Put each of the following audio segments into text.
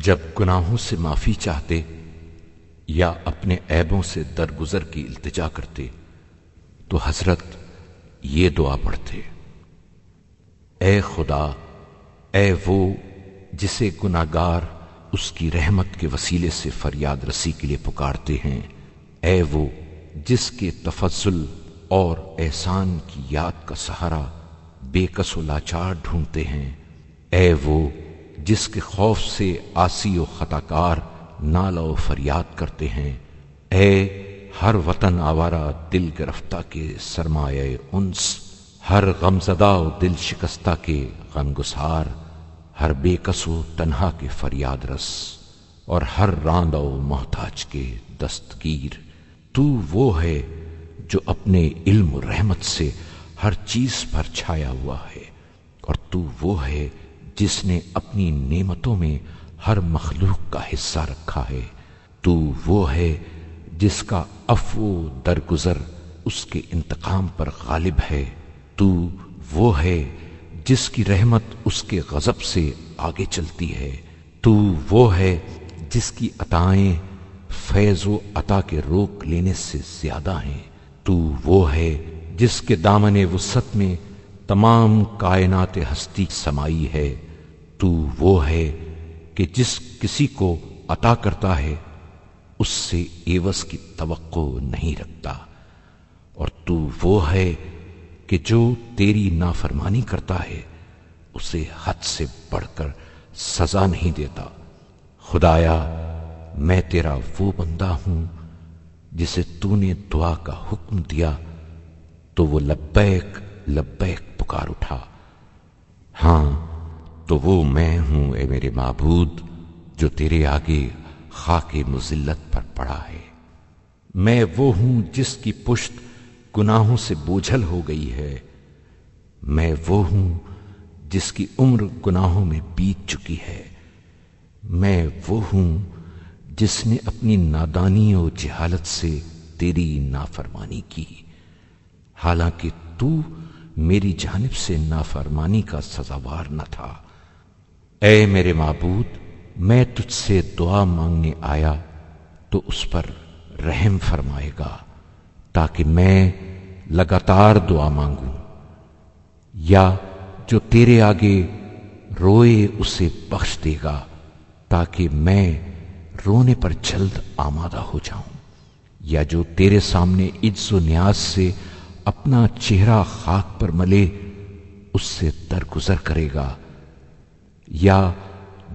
جب گناہوں سے معافی چاہتے یا اپنے عیبوں سے درگزر کی التجا کرتے تو حضرت یہ دعا پڑھتے: اے خدا، اے وہ جسے گناہگار اس کی رحمت کے وسیلے سے فریاد رسی کے لیے پکارتے ہیں، اے وہ جس کے تفضل اور احسان کی یاد کا سہارا بے کس و لاچار ڈھونڈتے ہیں، اے وہ جس کے خوف سے عاصی و خطاکار نالہ و فریاد کرتے ہیں، اے ہر وطن آوارہ دل گرفتہ کے سرمایہ انس، ہر غمزدہ و دل شکستہ کے غمگسار، ہر بے کس و تنہا کے فریاد رس، اور ہر راندہ و محتاج کے دستگیر۔ تو وہ ہے جو اپنے علم و رحمت سے ہر چیز پر چھایا ہوا ہے، اور تو وہ ہے جس نے اپنی نعمتوں میں ہر مخلوق کا حصہ رکھا ہے۔ تو وہ ہے جس کا عفو و درگزر اس کے انتقام پر غالب ہے۔ تو وہ ہے جس کی رحمت اس کے غضب سے آگے چلتی ہے۔ تو وہ ہے جس کی عطائیں فیض و عطا کے روک لینے سے زیادہ ہیں۔ تو وہ ہے جس کے دامن وسعت میں تمام کائنات ہستی سمائی ہے۔ تو وہ ہے کہ جس کسی کو عطا کرتا ہے اس سے عوض کی توقع نہیں رکھتا، اور تو وہ ہے کہ جو تیری نافرمانی کرتا ہے اسے حد سے بڑھ کر سزا نہیں دیتا۔ خدایا، میں تیرا وہ بندہ ہوں جسے تو نے دعا کا حکم دیا تو وہ لبیک لبیک پکار اٹھا۔ ہاں تو وہ میں ہوں اے میرے معبود جو تیرے آگے خاک مذلت پر پڑا ہے۔ میں وہ ہوں جس کی پشت گناہوں سے بوجھل ہو گئی ہے۔ میں وہ ہوں جس کی عمر گناہوں میں بیت چکی ہے۔ میں وہ ہوں جس نے اپنی نادانی و جہالت سے تیری نافرمانی کی، حالانکہ تو میری جانب سے نافرمانی کا سزاوار نہ تھا۔ اے میرے معبود، میں تجھ سے دعا مانگنے آیا تو اس پر رحم فرمائے گا تاکہ میں لگاتار دعا مانگوں، یا جو تیرے آگے روئے اسے بخش دے گا تاکہ میں رونے پر جلد آمادہ ہو جاؤں، یا جو تیرے سامنے عجز و نیاز سے اپنا چہرہ خاک پر ملے اس سے درگزر کرے گا، یا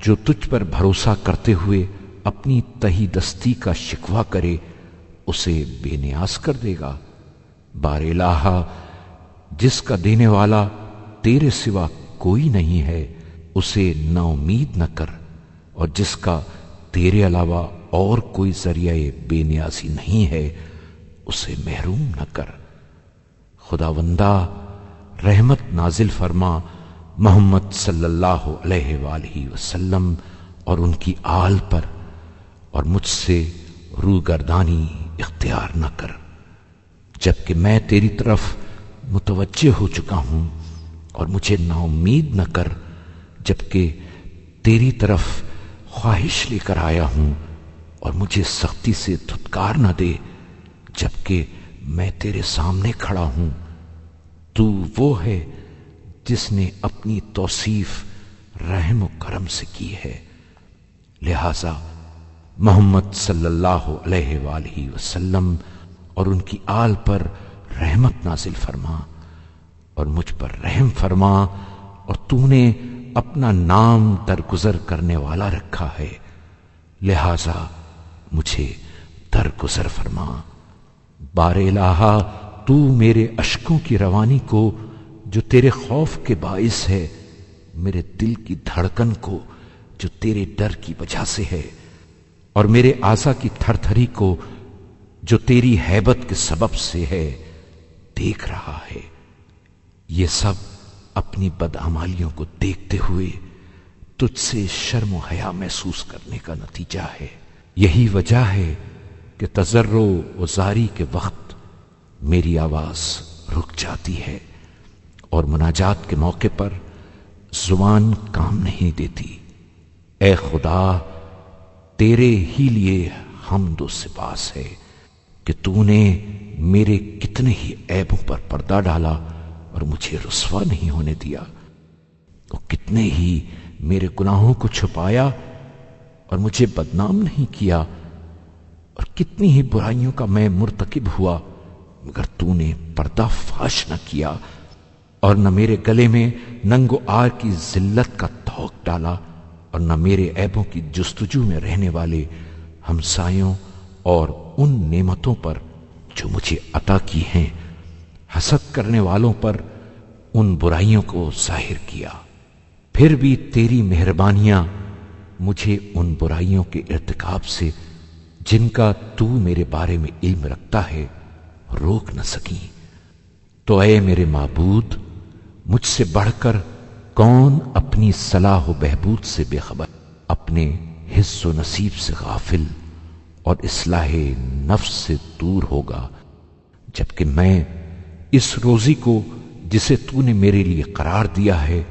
جو تجھ پر بھروسہ کرتے ہوئے اپنی تہی دستی کا شکوہ کرے اسے بے نیاز کر دے گا۔ بار الہ، جس کا دینے والا تیرے سوا کوئی نہیں ہے اسے نا امید نہ کر، اور جس کا تیرے علاوہ اور کوئی ذریعہ بے نیازی نہیں ہے اسے محروم نہ کر۔ خداوندہ، رحمت نازل فرما محمد صلی اللہ علیہ وآلہ وسلم اور ان کی آل پر، اور مجھ سے روگردانی اختیار نہ کر، جبکہ میں تیری طرف متوجہ ہو چکا ہوں، اور مجھے نا امید نہ کر جبکہ تیری طرف خواہش لے کر آیا ہوں، اور مجھے سختی سے دھتکار نہ دے جبکہ میں تیرے سامنے کھڑا ہوں۔ تو وہ ہے جس نے اپنی توصیف رحم و کرم سے کی ہے، لہذا محمد صلی اللہ علیہ وآلہ وسلم اور ان کی آل پر رحمت نازل فرما، اور مجھ پر رحم فرما، اور تو نے اپنا نام درگزر کرنے والا رکھا ہے، لہذا مجھے درگزر فرما۔ بار الہ، تو میرے اشکوں کی روانی کو جو تیرے خوف کے باعث ہے، میرے دل کی دھڑکن کو جو تیرے ڈر کی وجہ سے ہے، اور میرے اعضاء کی تھر تھری کو جو تیری ہیبت کے سبب سے ہے دیکھ رہا ہے۔ یہ سب اپنی بدعمالیوں کو دیکھتے ہوئے تجھ سے شرم و حیا محسوس کرنے کا نتیجہ ہے۔ یہی وجہ ہے کہ تضرع و زاری کے وقت میری آواز رک جاتی ہے، اور مناجات کے موقع پر زبان کام نہیں دیتی۔ اے خدا، تیرے ہی لیے حمد و سپاس ہے کہ تو نے میرے کتنے ہی عیبوں پر پردہ ڈالا اور مجھے رسوا نہیں ہونے دیا، اور کتنے ہی میرے گناہوں کو چھپایا اور مجھے بدنام نہیں کیا، اور کتنی ہی برائیوں کا میں مرتکب ہوا مگر تو نے پردہ فاش نہ کیا، اور نہ میرے گلے میں ننگ و عار کی ذلت کا طوق ڈالا، اور نہ میرے عیبوں کی جستجو میں رہنے والے ہمسایوں اور ان نعمتوں پر جو مجھے عطا کی ہیں حسد کرنے والوں پر ان برائیوں کو ظاہر کیا۔ پھر بھی تیری مہربانیاں مجھے ان برائیوں کے ارتکاب سے جن کا تو میرے بارے میں علم رکھتا ہے روک نہ سکیں۔ تو اے میرے معبود، مجھ سے بڑھ کر کون اپنی صلاح و بہبود سے بے خبر، اپنے حص و نصیب سے غافل اور اصلاح نفس سے دور ہوگا، جبکہ میں اس روزی کو جسے تو نے میرے لیے قرار دیا ہے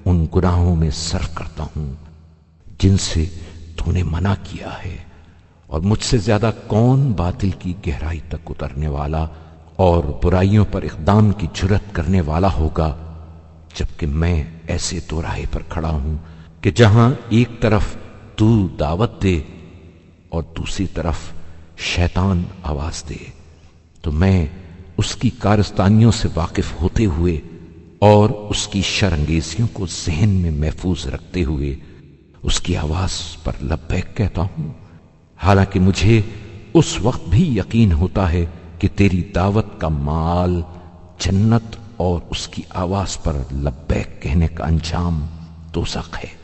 ان گناہوں میں صرف کرتا ہوں جن سے تو نے منع کیا ہے۔ اور مجھ سے زیادہ کون باطل کی گہرائی تک اترنے والا اور برائیوں پر اقدام کی جرت کرنے والا ہوگا، جبکہ میں ایسے دو راہے پر کھڑا ہوں کہ جہاں ایک طرف تو دعوت دے اور دوسری طرف شیطان آواز دے، تو میں اس کی کارستانیوں سے واقف ہوتے ہوئے اور اس کی شرانگیزیوں کو ذہن میں محفوظ رکھتے ہوئے اس کی آواز پر لبیک کہتا ہوں، حالانکہ مجھے اس وقت بھی یقین ہوتا ہے کہ تیری دعوت کا مال جنت اور اس کی آواز پر لبیک کہنے کا انجام دوزخ ہے۔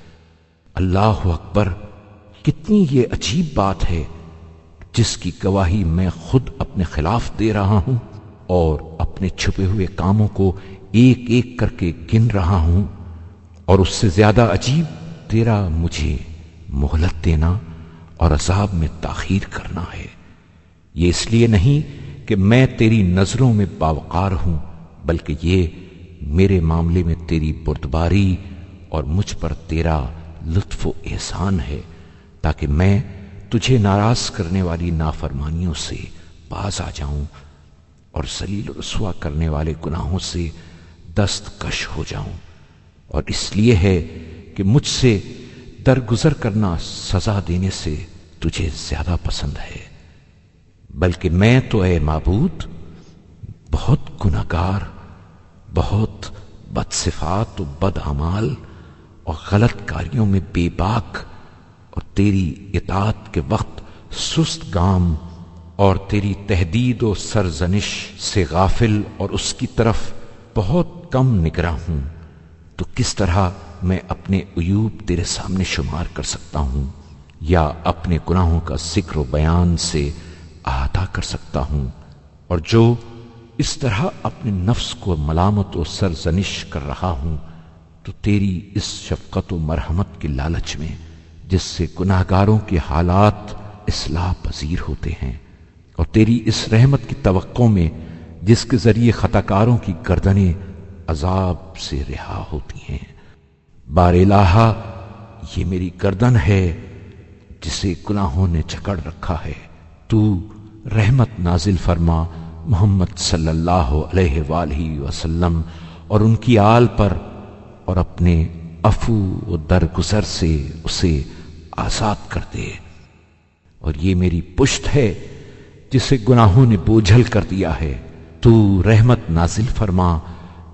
اللہ اکبر! کتنی یہ عجیب بات ہے جس کی گواہی میں خود اپنے خلاف دے رہا ہوں اور اپنے چھپے ہوئے کاموں کو ایک ایک کر کے گن رہا ہوں، اور اس سے زیادہ عجیب تیرا مجھے مہلت دینا اور عذاب میں تاخیر کرنا ہے۔ یہ اس لیے نہیں کہ میں تیری نظروں میں باوقار ہوں، بلکہ یہ میرے معاملے میں تیری بردباری اور مجھ پر تیرا لطف و احسان ہے، تاکہ میں تجھے ناراض کرنے والی نافرمانیوں سے باز آ جاؤں اور ذلیل و رسوا کرنے والے گناہوں سے دستکش ہو جاؤں۔ اور اس لیے ہے کہ مجھ سے درگزر کرنا سزا دینے سے تجھے زیادہ پسند ہے، بلکہ میں تو اے معبود بہت گناہگار، بہت بد صفات و بد اعمال اور غلط کاریوں میں بے باک، اور تیری اطاعت کے وقت سست گام اور تیری تہدید و سرزنش سے غافل اور اس کی طرف بہت کم نگراں ہوں، تو کس طرح میں اپنے عیوب تیرے سامنے شمار کر سکتا ہوں یا اپنے گناہوں کا ذکر و بیان سے احاطہ کر سکتا ہوں؟ اور جو اس طرح اپنے نفس کو ملامت و سرزنش کر رہا ہوں، تو تیری اس شفقت و مرحمت کے لالچ میں جس سے گناہگاروں کے حالات اصلاح پذیر ہوتے ہیں، اور تیری اس رحمت کی توقع میں جس کے ذریعے خطاکاروں کی گردنیں عذاب سے رہا ہوتی ہیں، بار الہا یہ میری گردن ہے جسے گناہوں نے جکڑ رکھا ہے، تو رحمت نازل فرما محمد صلی اللہ علیہ وآلہ وسلم اور ان کی آل پر، اور اپنے عفو و درگزر سے اسے آزاد کر دے۔ اور یہ میری پشت ہے جسے گناہوں نے بوجھل کر دیا ہے، تو رحمت نازل فرما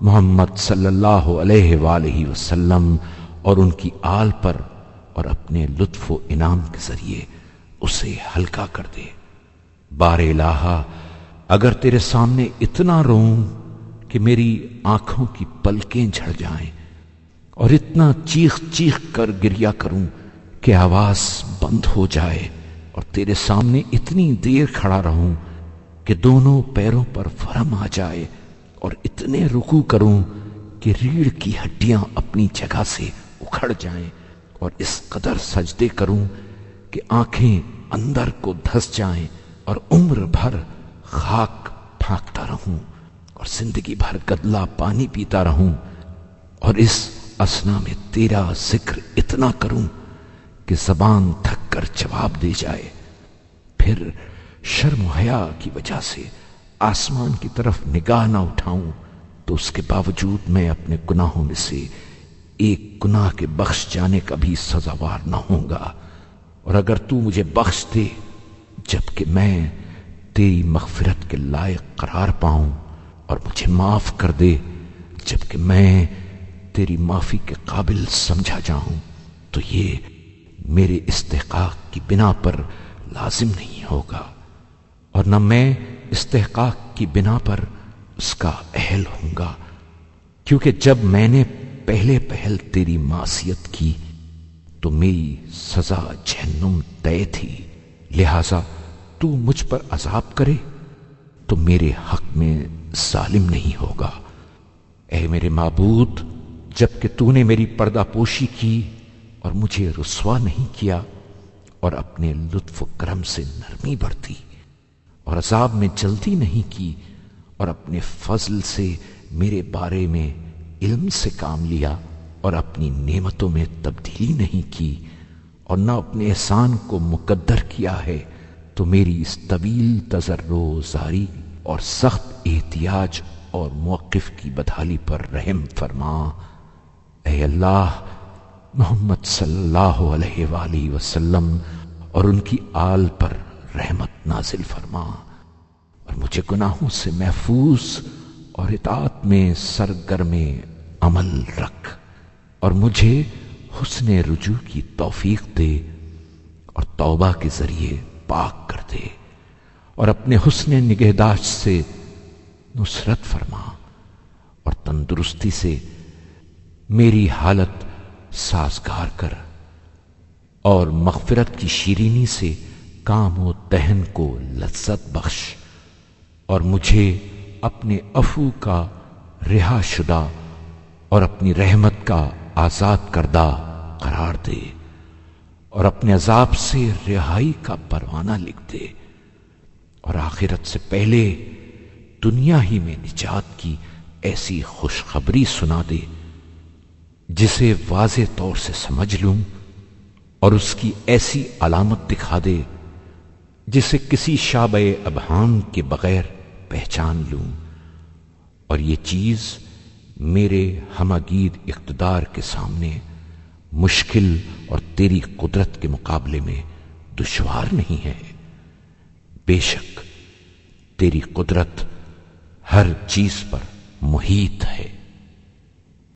محمد صلی اللہ علیہ وآلہ وسلم اور ان کی آل پر، اور اپنے لطف و انعام کے ذریعے اسے ہلکا کر دے۔ بار الہا اگر تیرے سامنے اتنا روؤں کہ میری آنکھوں کی پلکیں جھڑ جائیں، اور اتنا چیخ چیخ کر گریا کروں کہ آواز بند ہو جائے، اور تیرے سامنے اتنی دیر کھڑا رہوں کہ دونوں پیروں پر ورم آ جائے، اور اتنے رکوع کروں کہ ریڑھ کی ہڈیاں اپنی جگہ سے اکھڑ جائیں، اور اس قدر سجدے کروں کہ آنکھیں اندر کو دھس جائیں، اور عمر بھر خاک پھانکتا رہوں، اور زندگی بھر گدلا پانی پیتا رہوں، اور اس اثنا میں تیرا ذکر اتنا کروں کہ زبان تھک کر جواب دے جائے، پھر شرم و حیا کی وجہ سے آسمان کی طرف نگاہ نہ اٹھاؤں تو اس کے باوجود میں اپنے گناہوں میں سے ایک گناہ کے بخش جانے کا بھی سزاوار نہ ہوں گا۔ اور اگر تو مجھے بخش دے جبکہ میں تیری مغفرت کے لائق قرار پاؤں، اور مجھے معاف کر دے جبکہ میں تیری معافی کے قابل سمجھا جاؤں، تو یہ میرے استحقاق کی بنا پر لازم نہیں ہوگا، اور نہ میں استحقاق کی بنا پر اس کا اہل ہوں گا، کیونکہ جب میں نے پہل تیری معصیت کی تو میری سزا جہنم طے تھی، لہذا تو مجھ پر عذاب کرے تو میرے حق میں ظالم نہیں ہوگا۔ اے میرے معبود، جب کہ تو نے میری پردہ پوشی کی اور مجھے رسوا نہیں کیا، اور اپنے لطف و کرم سے نرمی برتی، اور عذاب میں جلدی نہیں کی، اور اپنے فضل سے میرے بارے میں علم سے کام لیا، اور اپنی نعمتوں میں تبدیلی نہیں کی، اور نہ اپنے احسان کو مقدر کیا ہے، تو میری اس طویل تضرع و زاری اور سخت احتیاج اور موقف کی بدحالی پر رحم فرما۔ اے اللہ، محمد صلی اللہ علیہ وآلہ وسلم اور ان کی آل پر رحمت نازل فرما، اور مجھے گناہوں سے محفوظ اور اطاعت میں سرگرم عمل رکھ، اور مجھے حسن رجوع کی توفیق دے، اور توبہ کے ذریعے پاک کر دے، اور اپنے حسن نگہداشت سے نصرت فرما، اور تندرستی سے میری حالت سازگار کر، اور مغفرت کی شیرینی سے کام و دہن کو لذت بخش، اور مجھے اپنے عفو کا رہا شدہ اور اپنی رحمت کا آزاد کردہ قرار دے، اور اپنے عذاب سے رہائی کا پروانہ لکھ دے، اور آخرت سے پہلے دنیا ہی میں نجات کی ایسی خوشخبری سنا دے جسے واضح طور سے سمجھ لوں، اور اس کی ایسی علامت دکھا دے جسے کسی شابہ ابہام کے بغیر پہچان لوں، اور یہ چیز میرے ہمگیر اقتدار کے سامنے مشکل اور تیری قدرت کے مقابلے میں دشوار نہیں ہے۔ بے شک تیری قدرت ہر چیز پر محیط ہے۔